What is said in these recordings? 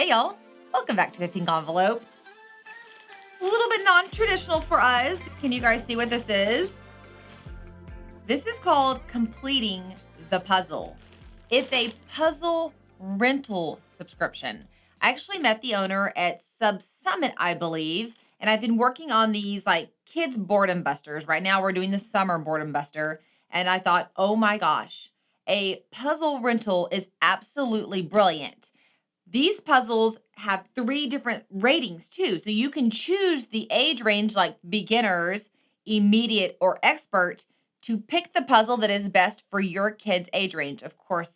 Hey y'all, welcome back to the Pink Envelope. A little bit non-traditional for us. Can you guys see what this is? This is called completing the puzzle. It's a puzzle rental subscription. I actually met the owner at Sub Summit, I believe, and I've been working on these like kids boredom busters. Right now we're doing the summer boredom buster, and I thought, oh my gosh, a puzzle rental is absolutely brilliant. These puzzles have 3 different ratings too. So you can choose the age range like beginners, immediate, or expert to pick the puzzle that is best for your kid's age range. Of course,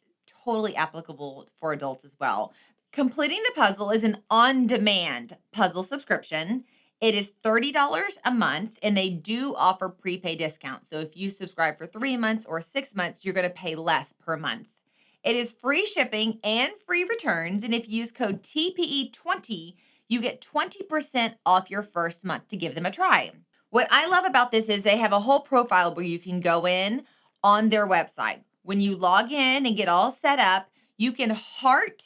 totally applicable for adults as well. Completing the puzzle is an on-demand puzzle subscription. It is $30 a month, and they do offer prepaid discounts. So if you subscribe for 3 months or 6 months, you're going to pay less per month. It is free shipping and free returns. And if you use code TPE20, you get 20% off your first month to give them a try. What I love about this is they have a whole profile where you can go in on their website. When you log in and get all set up, you can heart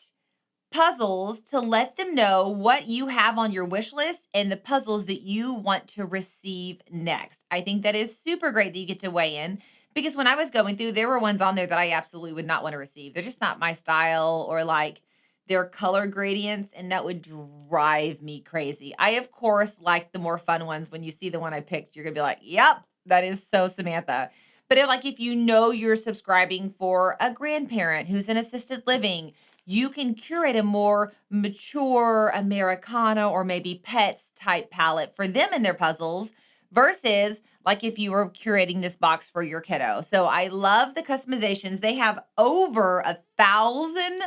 puzzles to let them know what you have on your wish list and the puzzles that you want to receive next. I think that is super great that you get to weigh in. Because when I was going through, there were ones on there that I absolutely would not want to receive. They're just not my style, or like their color gradients, and that would drive me crazy. I, of course, like the more fun ones. When you see the one I picked, you're going to be like, yep, that is so Samantha. But if you know you're subscribing for a grandparent who's in assisted living, you can curate a more mature Americana or maybe pets type palette for them and their puzzles versus like if you were curating this box for your kiddo. So I love the customizations. They have over 1,000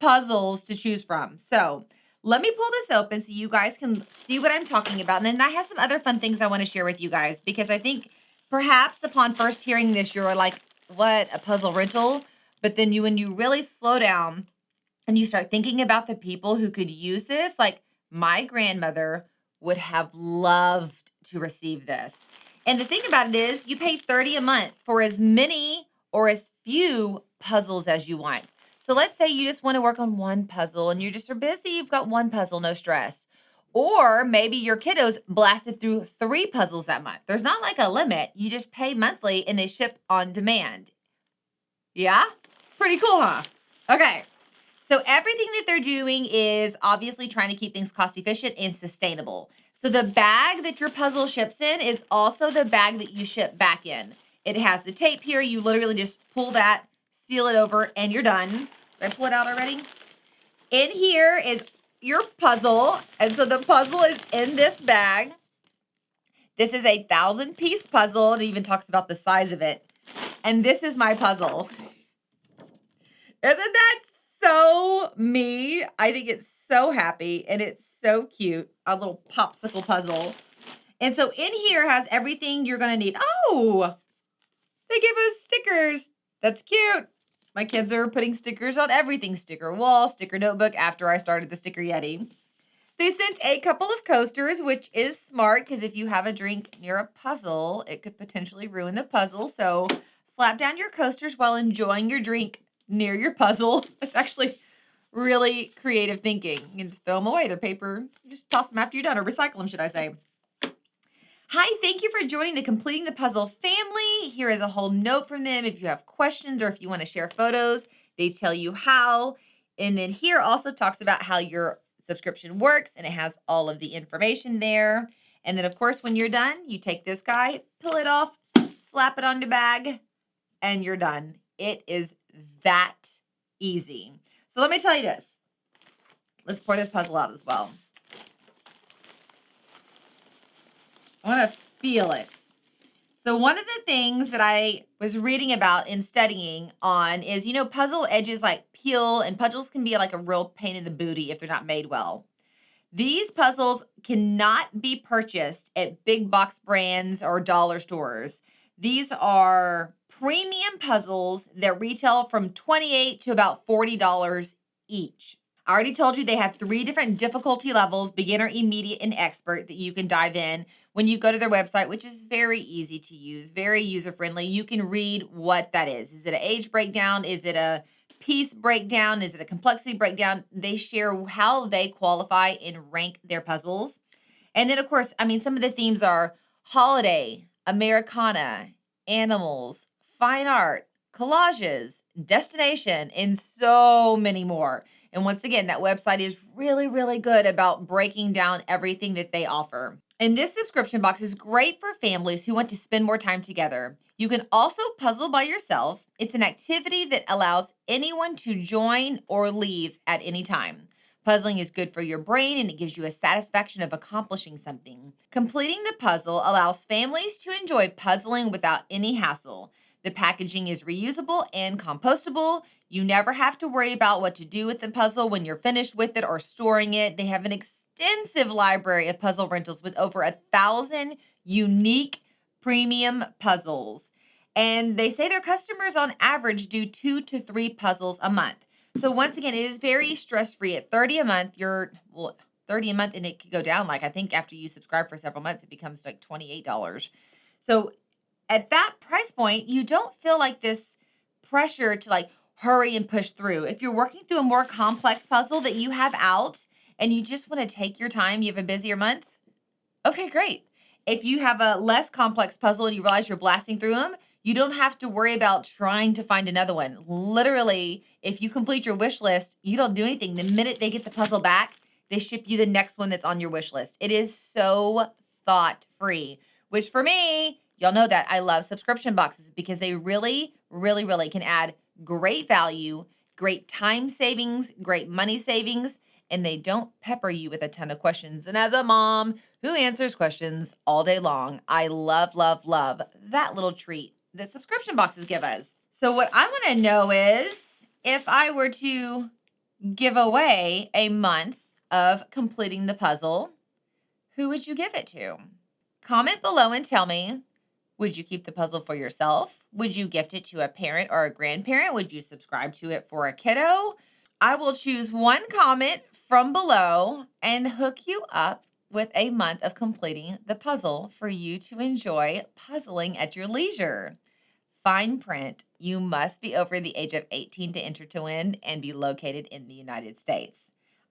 puzzles to choose from. So let me pull this open so you guys can see what I'm talking about. And then I have some other fun things I want to share with you guys, because I think perhaps upon first hearing this, you're like, what, a puzzle rental? But then when you really slow down and you start thinking about the people who could use this, like my grandmother would have loved to receive this. And the thing about it is you pay $30 a month for as many or as few puzzles as you want. So let's say you just want to work on one puzzle and you just are busy. You've got one puzzle, no stress. Or maybe your kiddos blasted through 3 puzzles that month. There's not like a limit. You just pay monthly and they ship on demand. Yeah? Pretty cool, huh? Okay. So everything that they're doing is obviously trying to keep things cost efficient and sustainable. So the bag that your puzzle ships in is also the bag that you ship back in. It has the tape here. You literally just pull that, seal it over, and you're done. Did I pull it out already? In here is your puzzle. And so the puzzle is in this bag. This is a 1,000-piece puzzle. It even talks about the size of it. And this is my puzzle. Isn't that so me? I think it's so happy and it's so cute. A little popsicle puzzle. And so in here has everything you're going to need. Oh, they give us stickers. That's cute. My kids are putting stickers on everything. Sticker wall, sticker notebook after I started the Sticker Yeti. They sent a couple of coasters, which is smart because if you have a drink near a puzzle, it could potentially ruin the puzzle. So slap down your coasters while enjoying your drink near your puzzle. It's actually really creative thinking. You can just throw them away. They're paper. You just toss them after you're done, or recycle them, should I say. Hi, thank you for joining the Completing the Puzzle family. Here is a whole note from them. If you have questions or if you want to share photos, they tell you how. And then here also talks about how your subscription works, and it has all of the information there. And then, of course, when you're done, you take this guy, pull it off, slap it on your bag, and you're done. It is that easy. So let me tell you this. Let's pour this puzzle out as well. I want to feel it. So one of the things that I was reading about and studying on is, puzzle edges like peel, and puzzles can be like a real pain in the booty if they're not made well. These puzzles cannot be purchased at big box brands or dollar stores. These are premium puzzles that retail from $28 to about $40 each. I already told you they have 3 different difficulty levels, beginner, immediate, and expert, that you can dive in. When you go to their website, which is very easy to use, very user-friendly, you can read what that is. Is it an age breakdown? Is it a piece breakdown? Is it a complexity breakdown? They share how they qualify and rank their puzzles. And then, of course, I mean, some of the themes are holiday, Americana, animals, fine art, collages, destination, and so many more. And once again, that website is really, really good about breaking down everything that they offer. And this subscription box is great for families who want to spend more time together. You can also puzzle by yourself. It's an activity that allows anyone to join or leave at any time. Puzzling is good for your brain and it gives you a satisfaction of accomplishing something. Completing the puzzle allows families to enjoy puzzling without any hassle. The packaging is reusable and compostable. You never have to worry about what to do with the puzzle when you're finished with it or storing it. They have an extensive library of puzzle rentals with over 1,000 unique premium puzzles. And they say their customers on average do 2 to 3 puzzles a month. So once again, it is very stress-free. At $30 a month, $30 a month, and it could go down. Like I think after you subscribe for several months, it becomes like $28. So at that price point, you don't feel like this pressure to like hurry and push through. If you're working through a more complex puzzle that you have out and you just want to take your time, you have a busier month, okay, great. If you have a less complex puzzle and you realize you're blasting through them, you don't have to worry about trying to find another one. Literally, if you complete your wish list, you don't do anything. The minute they get the puzzle back, they ship you the next one that's on your wish list. It is so thought-free, which for me, y'all know that I love subscription boxes because they really, really, really can add great value, great time savings, great money savings, and they don't pepper you with a ton of questions. And as a mom who answers questions all day long, I love, love, love that little treat that subscription boxes give us. So what I want to know is if I were to give away a month of completing the puzzle, who would you give it to? Comment below and tell me, would you keep the puzzle for yourself? Would you gift it to a parent or a grandparent? Would you subscribe to it for a kiddo? I will choose one comment from below and hook you up with a month of completing the puzzle for you to enjoy puzzling at your leisure. Fine print, you must be over the age of 18 to enter to win and be located in the United States.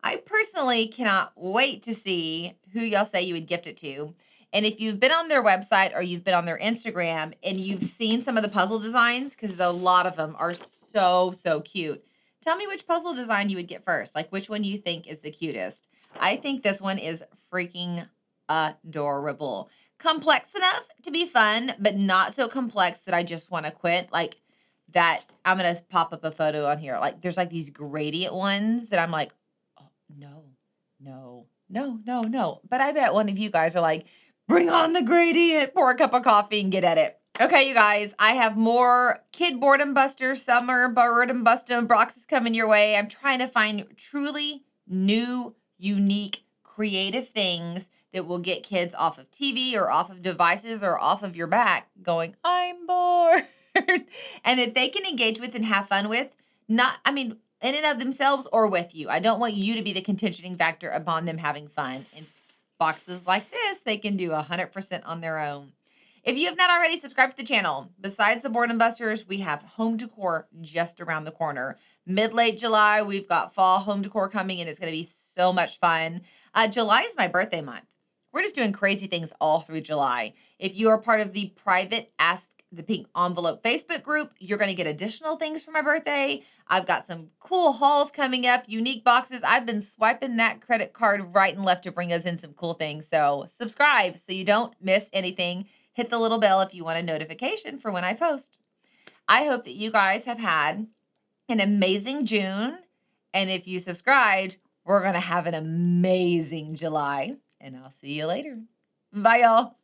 I personally cannot wait to see who y'all say you would gift it to. And if you've been on their website or you've been on their Instagram and you've seen some of the puzzle designs, because a lot of them are so, so cute, tell me which puzzle design you would get first. Like which one you think is the cutest. I think this one is freaking adorable. Complex enough to be fun, but not so complex that I just want to quit. Like that, I'm going to pop up a photo on here. Like there's like these gradient ones that I'm like, oh, no. But I bet one of you guys are like, bring on the gradient, pour a cup of coffee and get at it. Okay, you guys, I have more kid boredom buster, summer boredom buster boxes coming your way. I'm trying to find truly new, unique, creative things that will get kids off of TV or off of devices or off of your back going, I'm bored. And that they can engage with and have fun with, in and of themselves or with you. I don't want you to be the contentioning factor upon them having fun. In boxes like this, they can do 100% on their own. If you have not already subscribed to the channel, besides the Boredom Busters, we have home decor just around the corner. Mid-late July, we've got fall home decor coming, and it's going to be so much fun. July is my birthday month. We're just doing crazy things all through July. If you are part of the private Ask the Pink Envelope Facebook group, you're going to get additional things for my birthday. I've got some cool hauls coming up, unique boxes. I've been swiping that credit card right and left to bring us in some cool things. So subscribe so you don't miss anything. Hit the little bell if you want a notification for when I post. I hope that you guys have had an amazing June. And if you subscribed, we're going to have an amazing July. And I'll see you later. Bye, y'all.